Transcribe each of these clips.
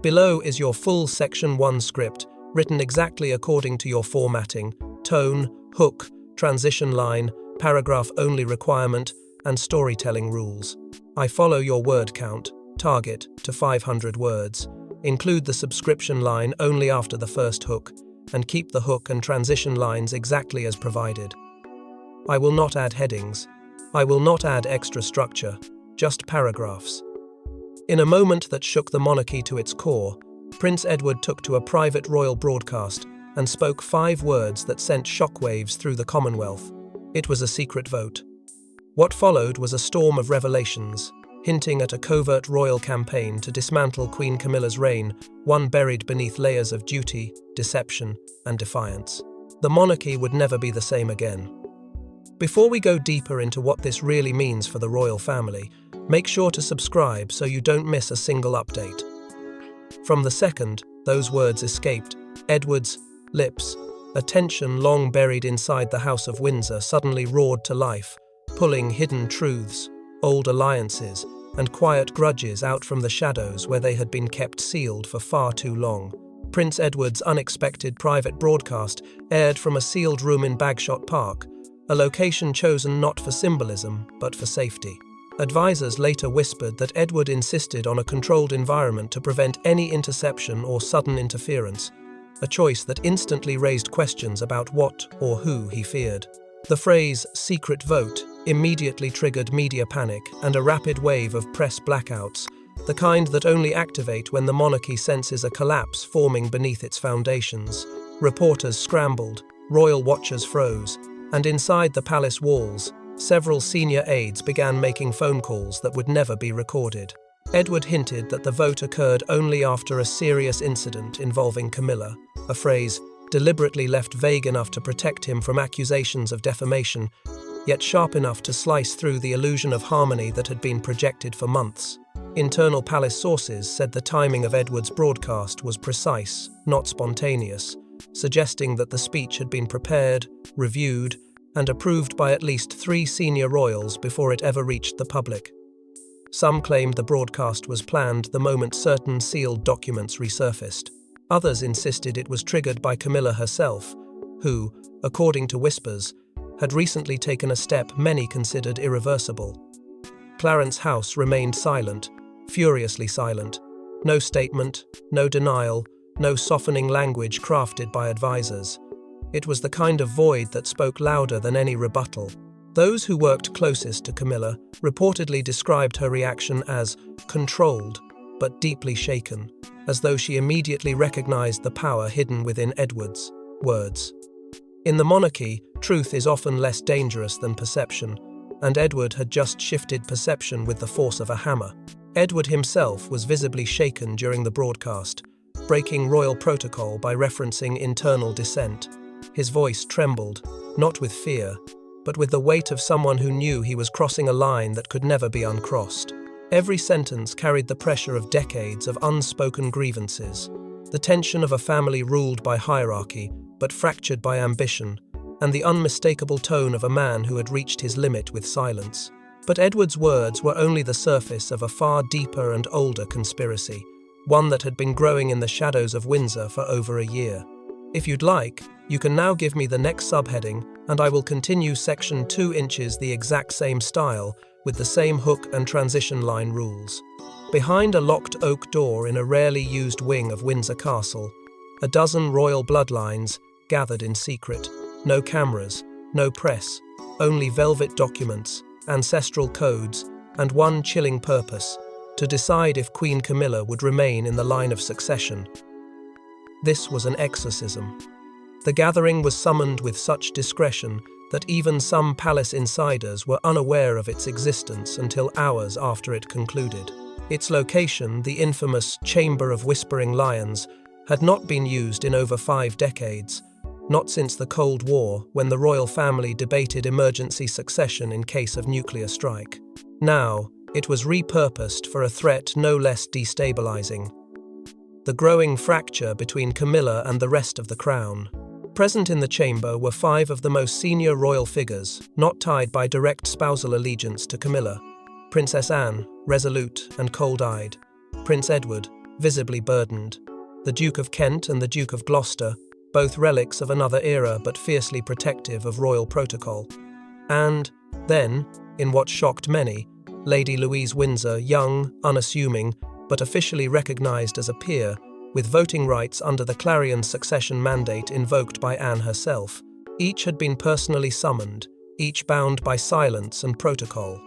Below is your full Section 1 script, written exactly according to your formatting: tone, hook, transition line, paragraph-only requirement, and storytelling rules. I follow your word count, target to 500 words. Include the subscription line only after the first hook, and keep the hook and transition lines exactly as provided. I will not add headings. I will not add extra structure, just paragraphs. In a moment that shook the monarchy to its core, Prince Edward took to a private royal broadcast and spoke 5 words that sent shockwaves through the Commonwealth. It was a secret vote. What followed was a storm of revelations, hinting at a covert royal campaign to dismantle Queen Camilla's reign, one buried beneath layers of duty, deception, and defiance. The monarchy would never be the same again. Before we go deeper into what this really means for the royal family, make sure to subscribe so you don't miss a single update. From the second those words escaped Edward's lips, a tension long buried inside the House of Windsor suddenly roared to life, pulling hidden truths, old alliances, and quiet grudges out from the shadows where they had been kept sealed for far too long. Prince Edward's unexpected private broadcast aired from a sealed room in Bagshot Park, a location chosen not for symbolism, but for safety. Advisors later whispered that Edward insisted on a controlled environment to prevent any interception or sudden interference, a choice that instantly raised questions about what or who he feared. The phrase "secret vote" immediately triggered media panic and a rapid wave of press blackouts, the kind that only activate when the monarchy senses a collapse forming beneath its foundations. Reporters scrambled, royal watchers froze, and inside the palace walls, several senior aides began making phone calls that would never be recorded. Edward hinted that the vote occurred only after a serious incident involving Camilla, a phrase deliberately left vague enough to protect him from accusations of defamation, yet sharp enough to slice through the illusion of harmony that had been projected for months. Internal palace sources said the timing of Edward's broadcast was precise, not spontaneous, suggesting that the speech had been prepared, reviewed, and approved by at least 3 senior royals before it ever reached the public. Some claimed the broadcast was planned the moment certain sealed documents resurfaced. Others insisted it was triggered by Camilla herself, who, according to whispers, had recently taken a step many considered irreversible. Clarence House remained silent, furiously silent. No statement, no denial, no softening language crafted by advisors. It was the kind of void that spoke louder than any rebuttal. Those who worked closest to Camilla reportedly described her reaction as controlled, but deeply shaken, as though she immediately recognized the power hidden within Edward's words. In the monarchy, truth is often less dangerous than perception, and Edward had just shifted perception with the force of a hammer. Edward himself was visibly shaken during the broadcast, breaking royal protocol by referencing internal dissent. His voice trembled, not with fear, but with the weight of someone who knew he was crossing a line that could never be uncrossed. Every sentence carried the pressure of decades of unspoken grievances, the tension of a family ruled by hierarchy, but fractured by ambition, and the unmistakable tone of a man who had reached his limit with silence. But Edward's words were only the surface of a far deeper and older conspiracy, one that had been growing in the shadows of Windsor for over a year. If you'd like, you can now give me the next subheading, and I will continue Section 2 inches the exact same style, with the same hook and transition line rules. Behind a locked oak door in a rarely used wing of Windsor Castle, a dozen royal bloodlines gathered in secret. No cameras, no press, only velvet documents, ancestral codes, and one chilling purpose: to decide if Queen Camilla would remain in the line of succession. This was an exorcism. The gathering was summoned with such discretion that even some palace insiders were unaware of its existence until hours after it concluded. Its location, the infamous Chamber of Whispering Lions, had not been used in over 5 decades, not since the Cold War, when the royal family debated emergency succession in case of nuclear strike. Now, it was repurposed for a threat no less destabilizing: the growing fracture between Camilla and the rest of the crown. Present in the chamber were 5 of the most senior royal figures, not tied by direct spousal allegiance to Camilla: Princess Anne, resolute and cold-eyed; Prince Edward, visibly burdened. The Duke of Kent and the Duke of Gloucester, both relics of another era but fiercely protective of royal protocol. And, then, in what shocked many, Lady Louise Windsor, young, unassuming, but officially recognised as a peer, with voting rights under the Clarion succession mandate invoked by Anne herself. Each had been personally summoned, each bound by silence and protocol.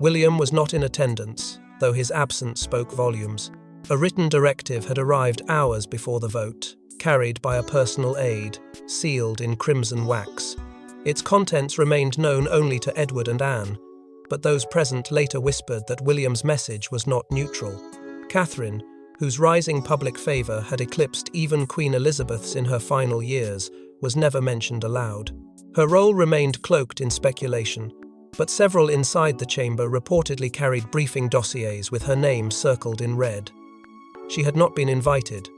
William was not in attendance, though his absence spoke volumes. A written directive had arrived hours before the vote, carried by a personal aide, sealed in crimson wax. Its contents remained known only to Edward and Anne, but those present later whispered that William's message was not neutral. Catherine, whose rising public favour had eclipsed even Queen Elizabeth's in her final years, was never mentioned aloud. Her role remained cloaked in speculation, but several inside the chamber reportedly carried briefing dossiers with her name circled in red. She had not been invited,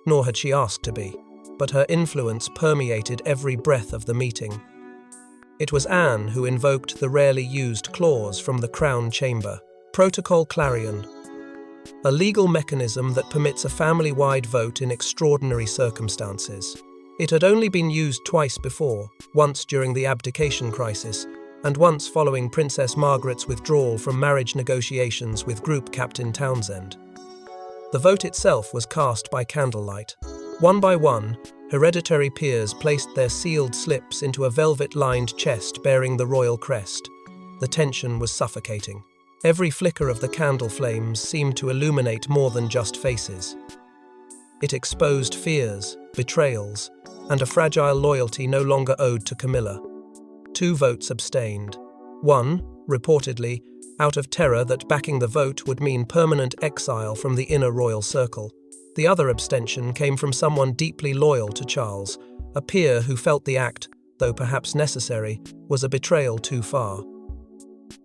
nor had she asked to be, but her influence permeated every breath of the meeting. It was Anne who invoked the rarely used clause from the Crown Chamber, Protocol Clarion, a legal mechanism that permits a family-wide vote in extraordinary circumstances. It had only been used twice before, once during the abdication crisis, and once following Princess Margaret's withdrawal from marriage negotiations with Group Captain Townsend. The vote itself was cast by candlelight. One by one, hereditary peers placed their sealed slips into a velvet-lined chest bearing the royal crest. The tension was suffocating. Every flicker of the candle flames seemed to illuminate more than just faces. It exposed fears, betrayals, and a fragile loyalty no longer owed to Camilla. 2 votes abstained. One, reportedly, out of terror that backing the vote would mean permanent exile from the inner royal circle. The other abstention came from someone deeply loyal to Charles, a peer who felt the act, though perhaps necessary, was a betrayal too far.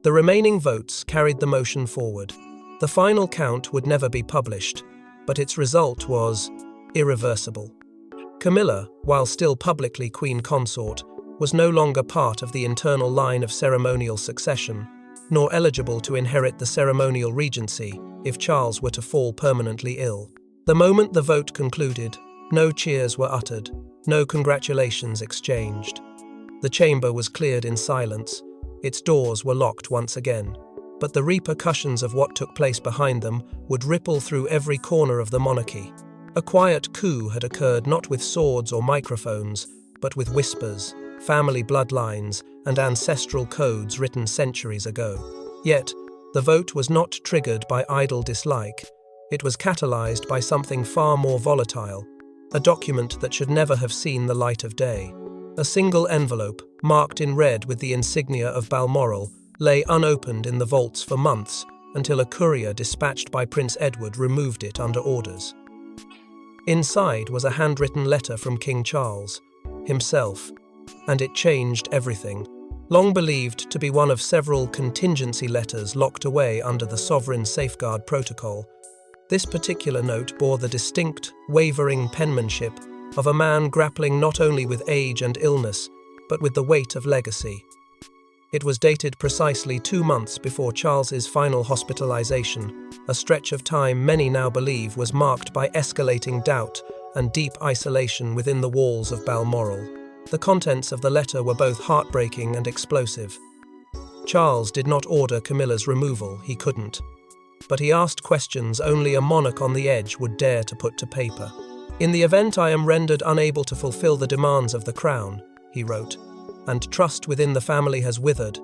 The remaining votes carried the motion forward. The final count would never be published, but its result was irreversible. Camilla, while still publicly Queen Consort, was no longer part of the internal line of ceremonial succession, nor eligible to inherit the ceremonial regency if Charles were to fall permanently ill. The moment the vote concluded, no cheers were uttered, no congratulations exchanged. The chamber was cleared in silence. Its doors were locked once again, but the repercussions of what took place behind them would ripple through every corner of the monarchy. A quiet coup had occurred not with swords or microphones, but with whispers, family bloodlines, and ancestral codes written centuries ago. Yet, the vote was not triggered by idle dislike. It was catalyzed by something far more volatile, a document that should never have seen the light of day. A single envelope, marked in red with the insignia of Balmoral, lay unopened in the vaults for months until a courier dispatched by Prince Edward removed it under orders. Inside was a handwritten letter from King Charles himself, and it changed everything. Long believed to be one of several contingency letters locked away under the Sovereign Safeguard Protocol, this particular note bore the distinct, wavering penmanship of a man grappling not only with age and illness, but with the weight of legacy. It was dated precisely 2 months before Charles's final hospitalization, a stretch of time many now believe was marked by escalating doubt and deep isolation within the walls of Balmoral. The contents of the letter were both heartbreaking and explosive. Charles did not order Camilla's removal, he couldn't. But he asked questions only a monarch on the edge would dare to put to paper. "In the event I am rendered unable to fulfill the demands of the crown," he wrote, "and trust within the family has withered,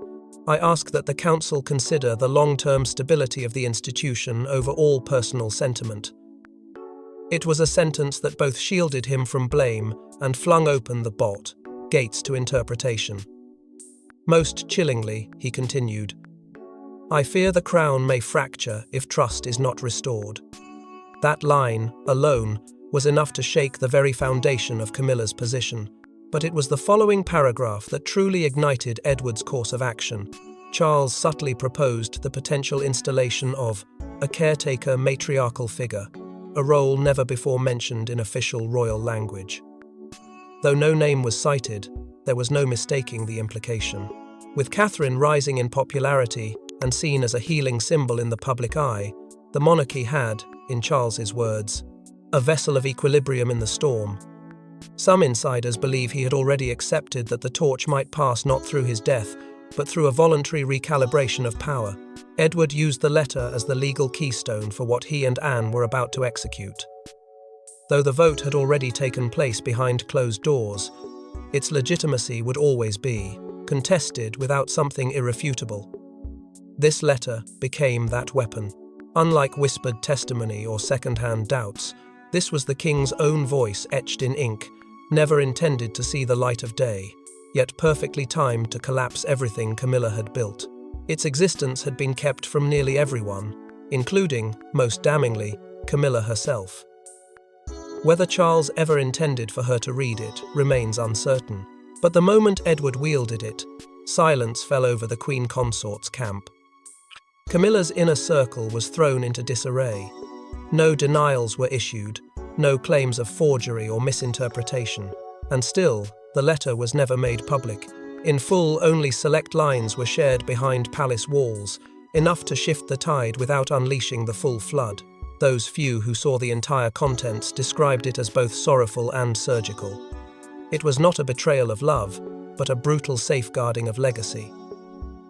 I ask that the council consider the long-term stability of the institution over all personal sentiment." It was a sentence that both shielded him from blame and flung open the gates to interpretation. Most chillingly, he continued, "I fear the crown may fracture if trust is not restored." That line, alone, was enough to shake the very foundation of Camilla's position. But it was the following paragraph that truly ignited Edward's course of action. Charles subtly proposed the potential installation of a caretaker matriarchal figure, a role never before mentioned in official royal language. Though no name was cited, there was no mistaking the implication. With Catherine rising in popularity and seen as a healing symbol in the public eye, the monarchy had, in Charles's words, a vessel of equilibrium in the storm. Some insiders believe he had already accepted that the torch might pass not through his death, but through a voluntary recalibration of power. Edward used the letter as the legal keystone for what he and Anne were about to execute. Though the vote had already taken place behind closed doors, its legitimacy would always be contested without something irrefutable. This letter became that weapon. Unlike whispered testimony or second-hand doubts, this was the king's own voice etched in ink, never intended to see the light of day, yet perfectly timed to collapse everything Camilla had built. Its existence had been kept from nearly everyone, including, most damningly, Camilla herself. Whether Charles ever intended for her to read it remains uncertain, but the moment Edward wielded it, silence fell over the Queen Consort's camp. Camilla's inner circle was thrown into disarray. No denials were issued, no claims of forgery or misinterpretation, and still, the letter was never made public. In full, only select lines were shared behind palace walls, enough to shift the tide without unleashing the full flood. Those few who saw the entire contents described it as both sorrowful and surgical. It was not a betrayal of love, but a brutal safeguarding of legacy.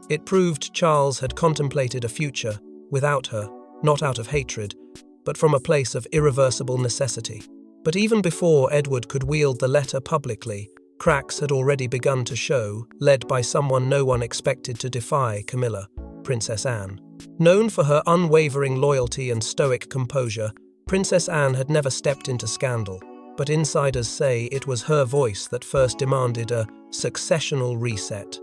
It proved Charles had contemplated a future without her, not out of hatred, but from a place of irreversible necessity. But even before Edward could wield the letter publicly, cracks had already begun to show, led by someone no one expected to defy Camilla, Princess Anne. Known for her unwavering loyalty and stoic composure, Princess Anne had never stepped into scandal, but insiders say it was her voice that first demanded a successional reset.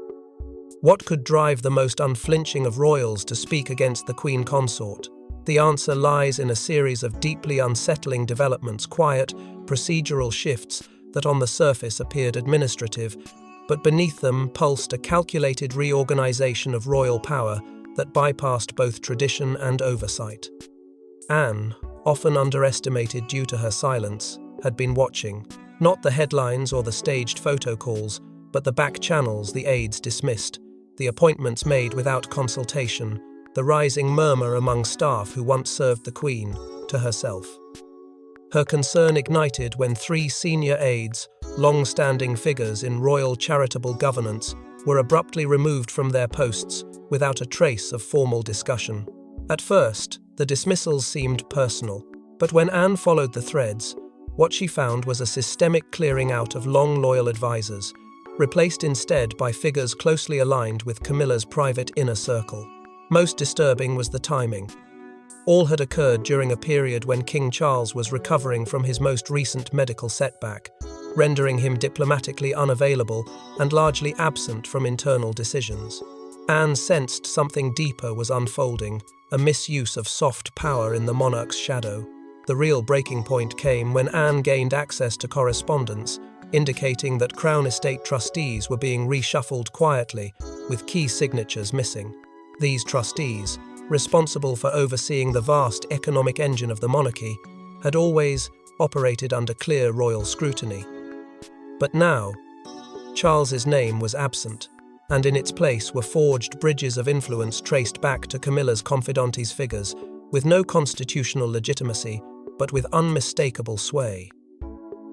What could drive the most unflinching of royals to speak against the Queen Consort? The answer lies in a series of deeply unsettling developments, quiet, procedural shifts that on the surface appeared administrative, but beneath them pulsed a calculated reorganization of royal power that bypassed both tradition and oversight. Anne, often underestimated due to her silence, had been watching, not the headlines or the staged photo calls, but the back channels the aides dismissed, the appointments made without consultation, the rising murmur among staff who once served the Queen, to herself. Her concern ignited when 3 senior aides, long-standing figures in royal charitable governance, were abruptly removed from their posts without a trace of formal discussion. At first, the dismissals seemed personal, but when Anne followed the threads, what she found was a systemic clearing out of long loyal advisors, replaced instead by figures closely aligned with Camilla's private inner circle. Most disturbing was the timing. All had occurred during a period when King Charles was recovering from his most recent medical setback, rendering him diplomatically unavailable and largely absent from internal decisions. Anne sensed something deeper was unfolding, a misuse of soft power in the monarch's shadow. The real breaking point came when Anne gained access to correspondence, indicating that Crown Estate trustees were being reshuffled quietly, with key signatures missing. These trustees, responsible for overseeing the vast economic engine of the monarchy, had always operated under clear royal scrutiny. But now, Charles's name was absent, and in its place were forged bridges of influence traced back to Camilla's confidantes figures, with no constitutional legitimacy, but with unmistakable sway.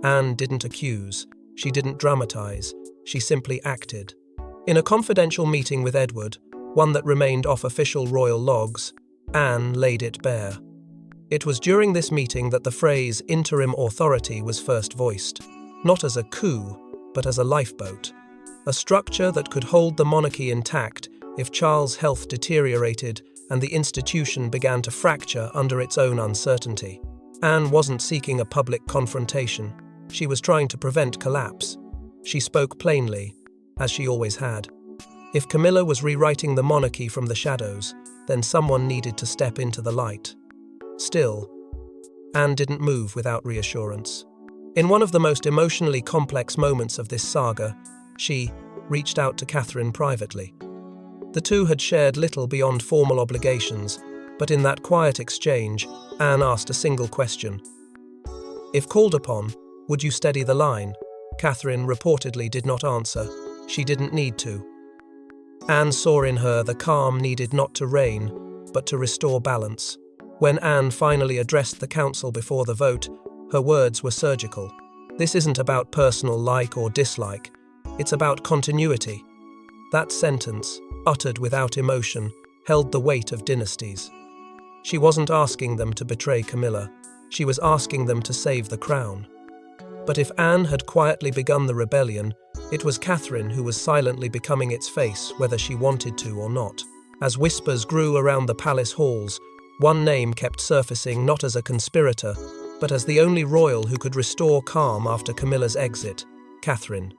Anne didn't accuse, she didn't dramatize, she simply acted. In a confidential meeting with Edward, one that remained off official royal logs, Anne laid it bare. It was during this meeting that the phrase interim authority was first voiced, not as a coup, but as a lifeboat, a structure that could hold the monarchy intact if Charles' health deteriorated and the institution began to fracture under its own uncertainty. Anne wasn't seeking a public confrontation. She was trying to prevent collapse. She spoke plainly, as she always had. If Camilla was rewriting the monarchy from the shadows, then someone needed to step into the light. Still, Anne didn't move without reassurance. In one of the most emotionally complex moments of this saga, she reached out to Catherine privately. The two had shared little beyond formal obligations, but in that quiet exchange, Anne asked a single question. If called upon, would you steady the line? Catherine reportedly did not answer. She didn't need to. Anne saw in her the calm needed not to reign, but to restore balance. When Anne finally addressed the council before the vote, her words were surgical. This isn't about personal like or dislike, it's about continuity. That sentence, uttered without emotion, held the weight of dynasties. She wasn't asking them to betray Camilla, she was asking them to save the crown. But if Anne had quietly begun the rebellion, it was Catherine who was silently becoming its face, whether she wanted to or not. As whispers grew around the palace halls, one name kept surfacing not as a conspirator, but as the only royal who could restore calm after Camilla's exit, Catherine.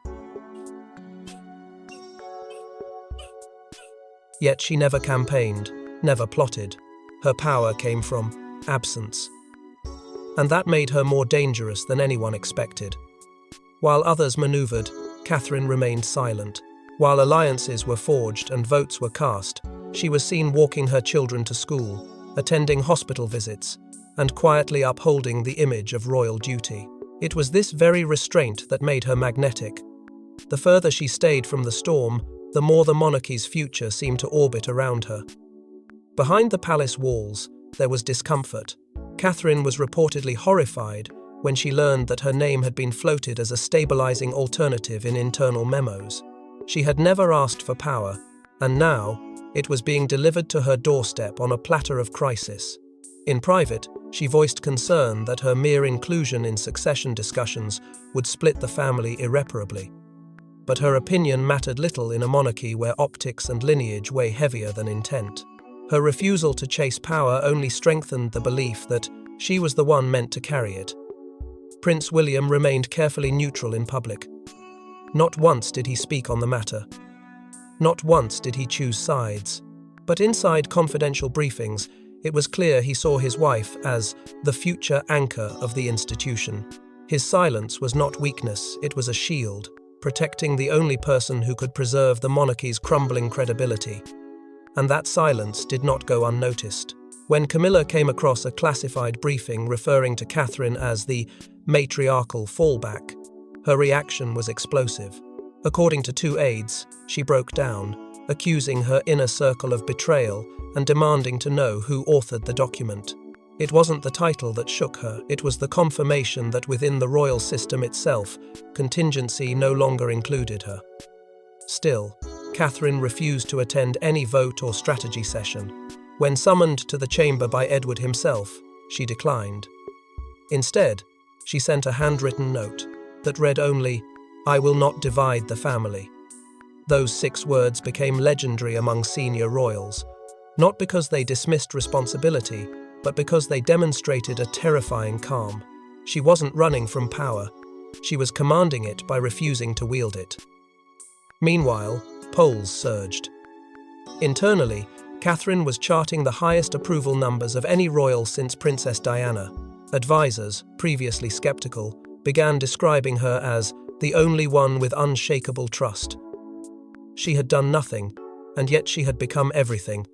Yet she never campaigned, never plotted. Her power came from absence. And that made her more dangerous than anyone expected. While others maneuvered, Catherine remained silent. While alliances were forged and votes were cast, she was seen walking her children to school, attending hospital visits, and quietly upholding the image of royal duty. It was this very restraint that made her magnetic. The further she stayed from the storm, the more the monarchy's future seemed to orbit around her. Behind the palace walls, there was discomfort. Catherine was reportedly horrified when she learned that her name had been floated as a stabilizing alternative in internal memos. She had never asked for power, and now it was being delivered to her doorstep on a platter of crisis. In private, she voiced concern that her mere inclusion in succession discussions would split the family irreparably. But her opinion mattered little in a monarchy where optics and lineage weigh heavier than intent. Her refusal to chase power only strengthened the belief that she was the one meant to carry it. Prince William remained carefully neutral in public. Not once did he speak on the matter. Not once did he choose sides. But inside confidential briefings, it was clear he saw his wife as the future anchor of the institution. His silence was not weakness, it was a shield, protecting the only person who could preserve the monarchy's crumbling credibility. And that silence did not go unnoticed. When Camilla came across a classified briefing referring to Catherine as the matriarchal fallback, her reaction was explosive. According to 2 aides, she broke down, accusing her inner circle of betrayal and demanding to know who authored the document. It wasn't the title that shook her, it was the confirmation that within the royal system itself, contingency no longer included her. Still, Catherine refused to attend any vote or strategy session. When summoned to the chamber by Edward himself, she declined. Instead, she sent a handwritten note that read only, "I will not divide the family." Those 6 words became legendary among senior royals, not because they dismissed responsibility, but because they demonstrated a terrifying calm. She wasn't running from power, she was commanding it by refusing to wield it. Meanwhile, polls surged. Internally, Catherine was charting the highest approval numbers of any royal since Princess Diana. Advisors, previously skeptical, began describing her as the only one with unshakable trust. She had done nothing, and yet she had become everything.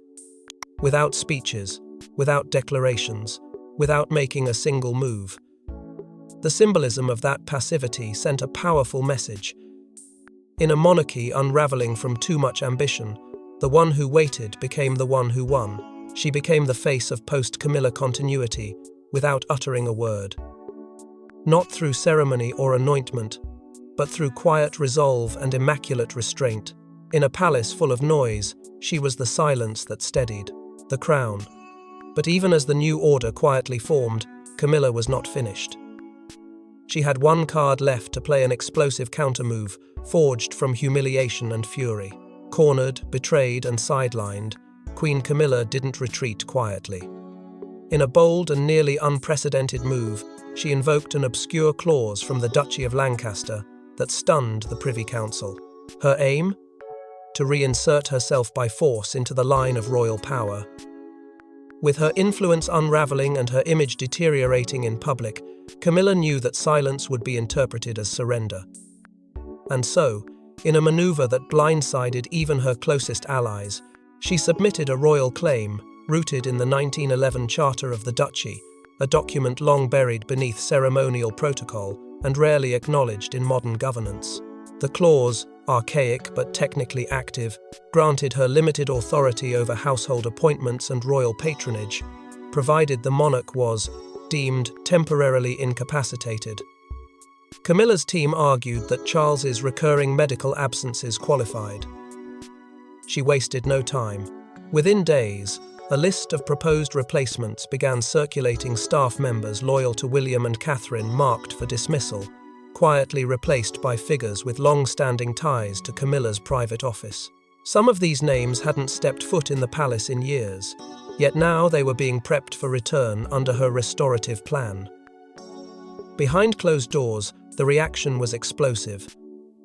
Without speeches, without declarations, without making a single move. The symbolism of that passivity sent a powerful message. In a monarchy unraveling from too much ambition, the one who waited became the one who won. She became the face of post-Camilla continuity, without uttering a word. Not through ceremony or anointment, but through quiet resolve and immaculate restraint. In a palace full of noise, she was the silence that steadied the crown. But even as the new order quietly formed, Camilla was not finished. She had one card left to play an explosive countermove, forged from humiliation and fury. Cornered, betrayed, and sidelined, Queen Camilla didn't retreat quietly. In a bold and nearly unprecedented move, she invoked an obscure clause from the Duchy of Lancaster that stunned the Privy Council. Her aim? To reinsert herself by force into the line of royal power. With her influence unraveling and her image deteriorating in public, Camilla knew that silence would be interpreted as surrender. And so, in a maneuver that blindsided even her closest allies, she submitted a royal claim, rooted in the 1911 Charter of the Duchy, a document long buried beneath ceremonial protocol and rarely acknowledged in modern governance. The clause, archaic but technically active, granted her limited authority over household appointments and royal patronage, provided the monarch was deemed temporarily incapacitated. Camilla's team argued that Charles's recurring medical absences qualified. She wasted no time. Within days, a list of proposed replacements began circulating. Staff members loyal to William and Catherine marked for dismissal, quietly replaced by figures with long-standing ties to Camilla's private office. Some of these names hadn't stepped foot in the palace in years, yet now they were being prepped for return under her restorative plan. Behind closed doors, the reaction was explosive.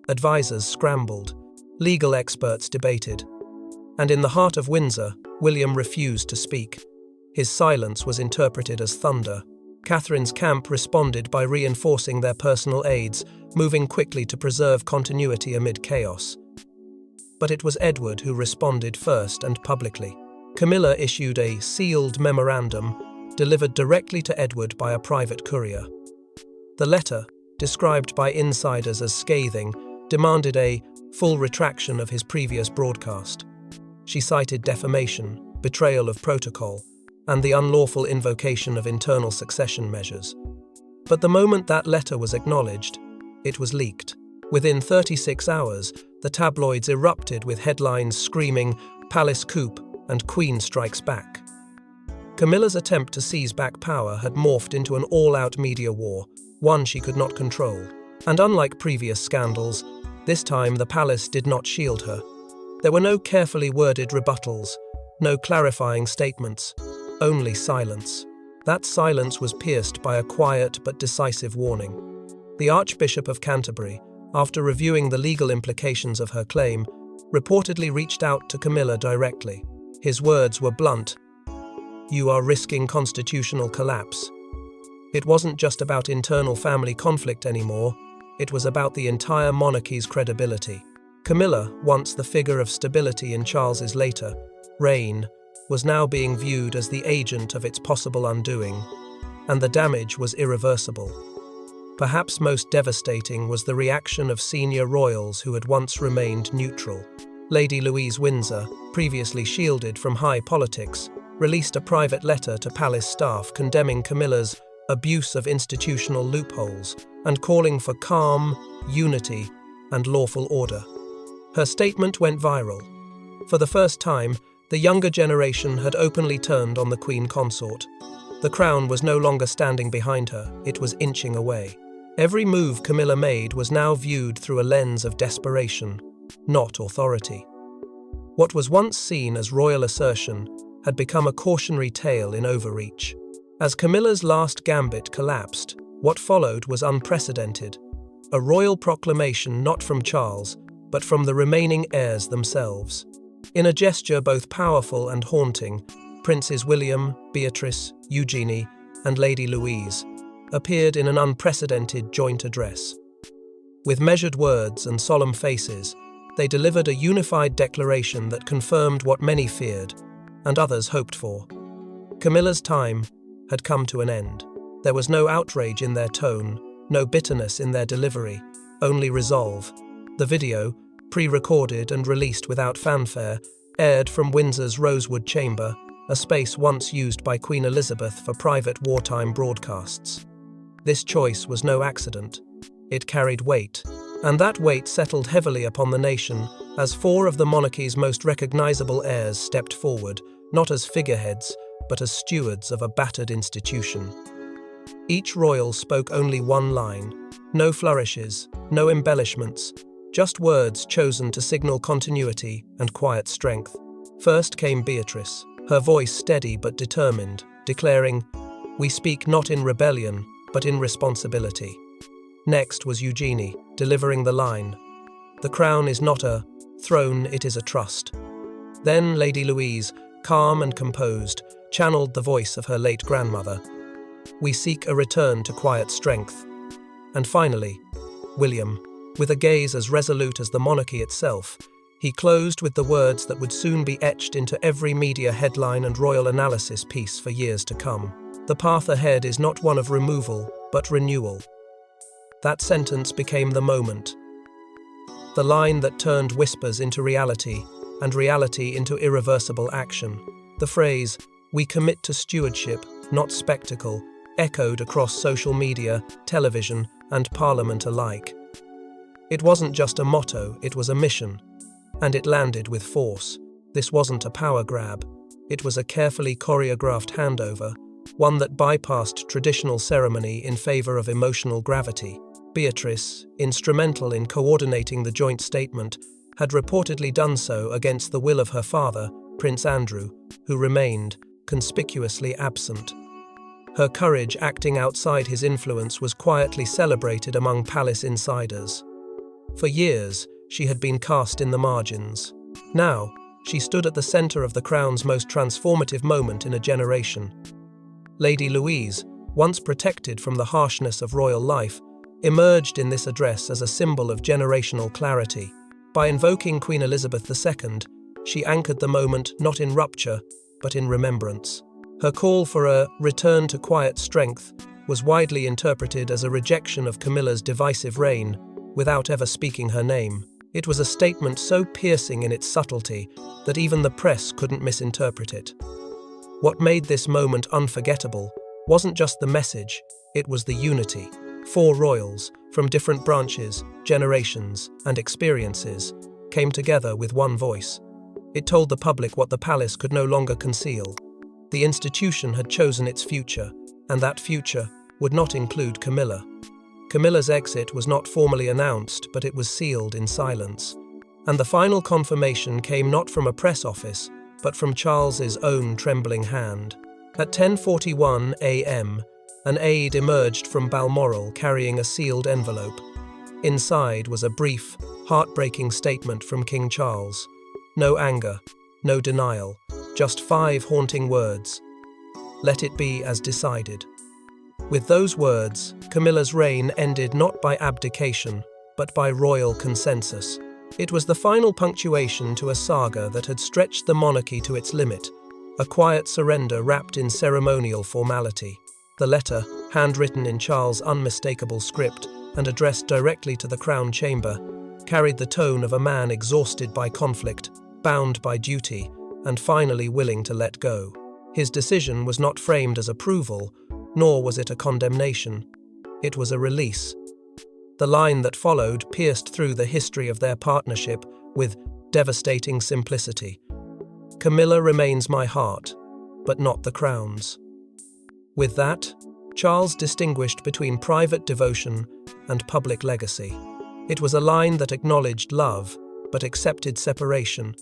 Advisors scrambled, legal experts debated, and in the heart of Windsor, William refused to speak. His silence was interpreted as thunder. Catherine's camp responded by reinforcing their personal aides, moving quickly to preserve continuity amid chaos. But it was Edward who responded first and publicly. Camilla issued a sealed memorandum, delivered directly to Edward by a private courier. The letter, described by insiders as scathing, demanded a full retraction of his previous broadcast. She cited defamation, betrayal of protocol, and the unlawful invocation of internal succession measures. But the moment that letter was acknowledged, it was leaked. Within 36 hours, the tabloids erupted with headlines screaming, "Palace coup" and "Queen strikes back." Camilla's attempt to seize back power had morphed into an all-out media war, one she could not control. And unlike previous scandals, this time the palace did not shield her. There were no carefully worded rebuttals, no clarifying statements, only silence. That silence was pierced by a quiet but decisive warning. The Archbishop of Canterbury, after reviewing the legal implications of her claim, reportedly reached out to Camilla directly. His words were blunt: "You are risking constitutional collapse." It wasn't just about internal family conflict anymore, it was about the entire monarchy's credibility. Camilla, once the figure of stability in Charles's later reign, was now being viewed as the agent of its possible undoing, and the damage was irreversible. Perhaps most devastating was the reaction of senior royals who had once remained neutral. Lady Louise Windsor, previously shielded from high politics, released a private letter to palace staff condemning Camilla's abuse of institutional loopholes and calling for calm, unity, and lawful order. Her statement went viral. For the first time, the younger generation had openly turned on the Queen Consort. The crown was no longer standing behind her, it was inching away. Every move Camilla made was now viewed through a lens of desperation, not authority. What was once seen as royal assertion had become a cautionary tale in overreach. As Camilla's last gambit collapsed, what followed was unprecedented. A royal proclamation not from Charles, but from the remaining heirs themselves. In a gesture both powerful and haunting, Princes William, Beatrice, Eugenie, and Lady Louise appeared in an unprecedented joint address. With measured words and solemn faces, they delivered a unified declaration that confirmed what many feared, and others hoped for. Camilla's time had come to an end. There was no outrage in their tone, no bitterness in their delivery, only resolve. The video, pre-recorded and released without fanfare, aired from Windsor's Rosewood Chamber, a space once used by Queen Elizabeth for private wartime broadcasts. This choice was no accident. It carried weight, and that weight settled heavily upon the nation as four of the monarchy's most recognizable heirs stepped forward, not as figureheads, but as stewards of a battered institution. Each royal spoke only one line, no flourishes, no embellishments, just words chosen to signal continuity and quiet strength. First came Beatrice, her voice steady but determined, declaring, "We speak not in rebellion, but in responsibility." Next was Eugenie, delivering the line, "The crown is not a throne, it is a trust." Then Lady Louise, calm and composed, channeled the voice of her late grandmother, "We seek a return to quiet strength." And finally, William, with a gaze as resolute as the monarchy itself, he closed with the words that would soon be etched into every media headline and royal analysis piece for years to come. "The path ahead is not one of removal, but renewal." That sentence became the moment. The line that turned whispers into reality, and reality into irreversible action. The phrase, "We commit to stewardship, not spectacle," echoed across social media, television, and parliament alike. It wasn't just a motto, it was a mission. And it landed with force. This wasn't a power grab. It was a carefully choreographed handover, one that bypassed traditional ceremony in favor of emotional gravity. Beatrice, instrumental in coordinating the joint statement, had reportedly done so against the will of her father, Prince Andrew, who remained conspicuously absent. Her courage acting outside his influence was quietly celebrated among palace insiders. For years, she had been cast in the margins. Now, she stood at the center of the crown's most transformative moment in a generation. Lady Louise, once protected from the harshness of royal life, emerged in this address as a symbol of generational clarity. By invoking Queen Elizabeth II, she anchored the moment not in rupture, but in remembrance. Her call for a return to quiet strength was widely interpreted as a rejection of Camilla's divisive reign, without ever speaking her name. It was a statement so piercing in its subtlety that even the press couldn't misinterpret it. What made this moment unforgettable wasn't just the message, it was the unity. 4 royals, from different branches, generations, and experiences, came together with one voice. It told the public what the palace could no longer conceal. The institution had chosen its future, and that future would not include Camilla. Camilla's exit was not formally announced, but it was sealed in silence. And the final confirmation came not from a press office, but from Charles's own trembling hand. At 10:41 a.m., an aide emerged from Balmoral carrying a sealed envelope. Inside was a brief, heartbreaking statement from King Charles. No anger, no denial, just 5 haunting words. "Let it be as decided." With those words, Camilla's reign ended not by abdication, but by royal consensus. It was the final punctuation to a saga that had stretched the monarchy to its limit, a quiet surrender wrapped in ceremonial formality. The letter, handwritten in Charles' unmistakable script and addressed directly to the Crown Chamber, carried the tone of a man exhausted by conflict, bound by duty, and finally willing to let go. His decision was not framed as approval, nor was it a condemnation. It was a release. The line that followed pierced through the history of their partnership with devastating simplicity. "Camilla remains my heart, but not the crown's." With that, Charles distinguished between private devotion and public legacy. It was a line that acknowledged love, but accepted separation,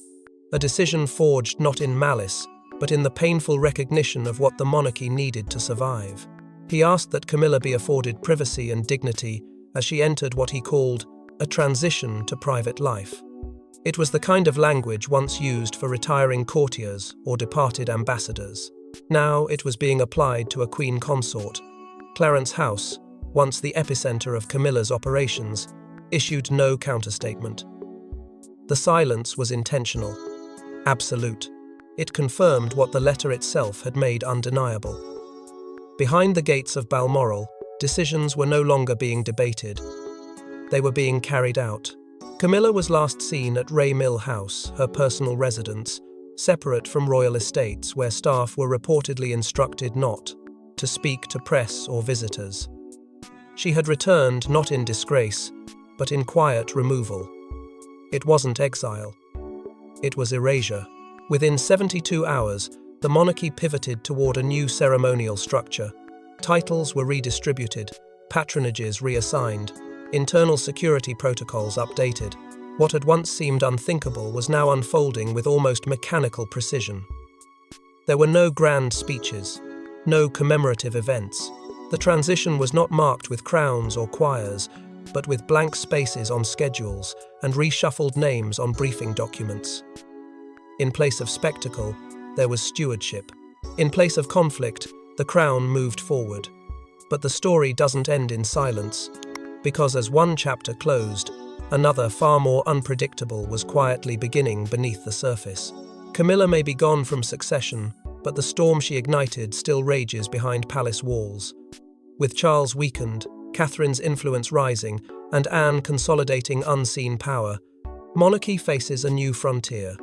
a decision forged not in malice, but in the painful recognition of what the monarchy needed to survive. He asked that Camilla be afforded privacy and dignity as she entered what he called a transition to private life. It was the kind of language once used for retiring courtiers or departed ambassadors. Now it was being applied to a queen consort. Clarence House, once the epicenter of Camilla's operations, issued no counterstatement. The silence was intentional, absolute. It confirmed what the letter itself had made undeniable. Behind the gates of Balmoral, decisions were no longer being debated. They were being carried out. Camilla was last seen at Ray Mill House, her personal residence, separate from royal estates where staff were reportedly instructed not to speak to press or visitors. She had returned not in disgrace, but in quiet removal. It wasn't exile. It was erasure. Within 72 hours, the monarchy pivoted toward a new ceremonial structure. Titles were redistributed, patronages reassigned, internal security protocols updated. What had once seemed unthinkable was now unfolding with almost mechanical precision. There were no grand speeches, no commemorative events. The transition was not marked with crowns or choirs, but with blank spaces on schedules and reshuffled names on briefing documents. In place of spectacle, there was stewardship. In place of conflict, the crown moved forward. But the story doesn't end in silence, because as one chapter closed, another far more unpredictable was quietly beginning beneath the surface. Camilla may be gone from succession, but the storm she ignited still rages behind palace walls. With Charles weakened, Catherine's influence rising, and Anne consolidating unseen power, monarchy faces a new frontier.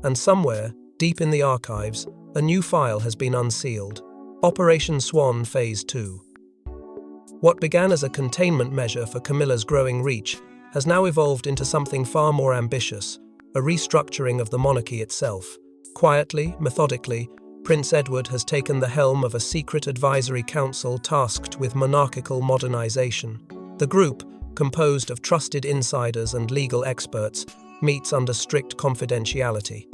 And somewhere, deep in the archives, A new file has been unsealed. Operation Swan Phase 2. What began as a containment measure for Camilla's growing reach has now evolved into something far more ambitious, a restructuring of the monarchy itself. Quietly, methodically, Prince Edward has taken the helm of a secret advisory council tasked with monarchical modernization. The group, composed of trusted insiders and legal experts, meets under strict confidentiality.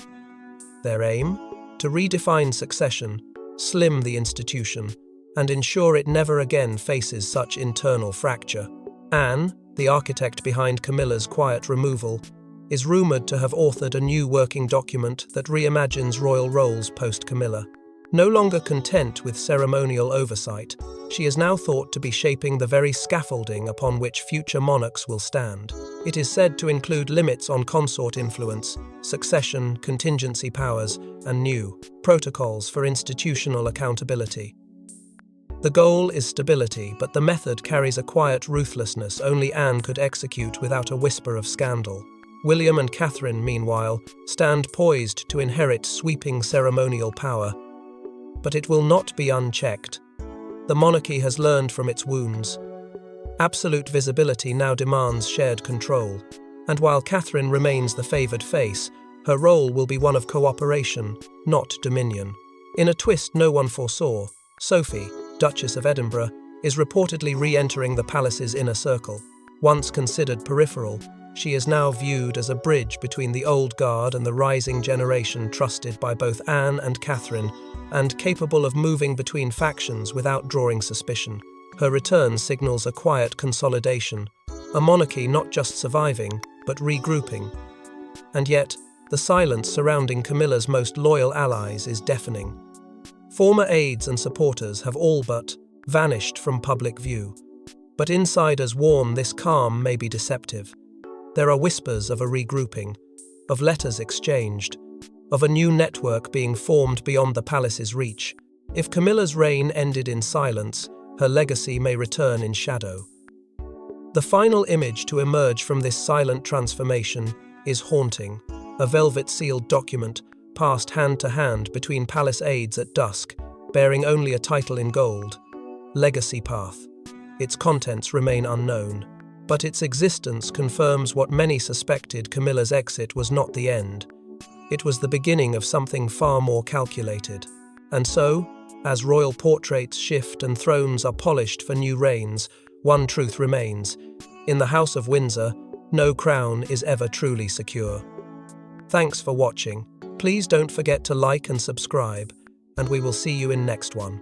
Their aim? To redefine succession, slim the institution, and ensure it never again faces such internal fracture. Anne, the architect behind Camilla's quiet removal, is rumoured to have authored a new working document that reimagines royal roles post-Camilla. No longer content with ceremonial oversight, she is now thought to be shaping the very scaffolding upon which future monarchs will stand. It is said to include limits on consort influence, succession, contingency powers, and new protocols for institutional accountability. The goal is stability, but the method carries a quiet ruthlessness only Anne could execute without a whisper of scandal. William and Catherine, meanwhile, stand poised to inherit sweeping ceremonial power. But it will not be unchecked. The monarchy has learned from its wounds. Absolute visibility now demands shared control, and while Catherine remains the favoured face, her role will be one of cooperation, not dominion. In a twist no one foresaw, Sophie, Duchess of Edinburgh, is reportedly re-entering the palace's inner circle. Once considered peripheral, she is now viewed as a bridge between the old guard and the rising generation trusted by both Anne and Catherine, and capable of moving between factions without drawing suspicion. Her return signals a quiet consolidation, a monarchy not just surviving, but regrouping. And yet, the silence surrounding Camilla's most loyal allies is deafening. Former aides and supporters have all but vanished from public view, but insiders warn this calm may be deceptive. There are whispers of a regrouping, of letters exchanged, of a new network being formed beyond the palace's reach. If Camilla's reign ended in silence, her legacy may return in shadow. The final image to emerge from this silent transformation is haunting, a velvet-sealed document passed hand to hand between palace aides at dusk, bearing only a title in gold, Legacy Path. Its contents remain unknown, but its existence confirms what many suspected: Camilla's exit was not the end. It was the beginning of something far more calculated. And so, as royal portraits shift and thrones are polished for new reigns, one truth remains: in the House of Windsor, no crown is ever truly secure. Thanks for watching. Please don't forget to like and subscribe, and we will see you in next one.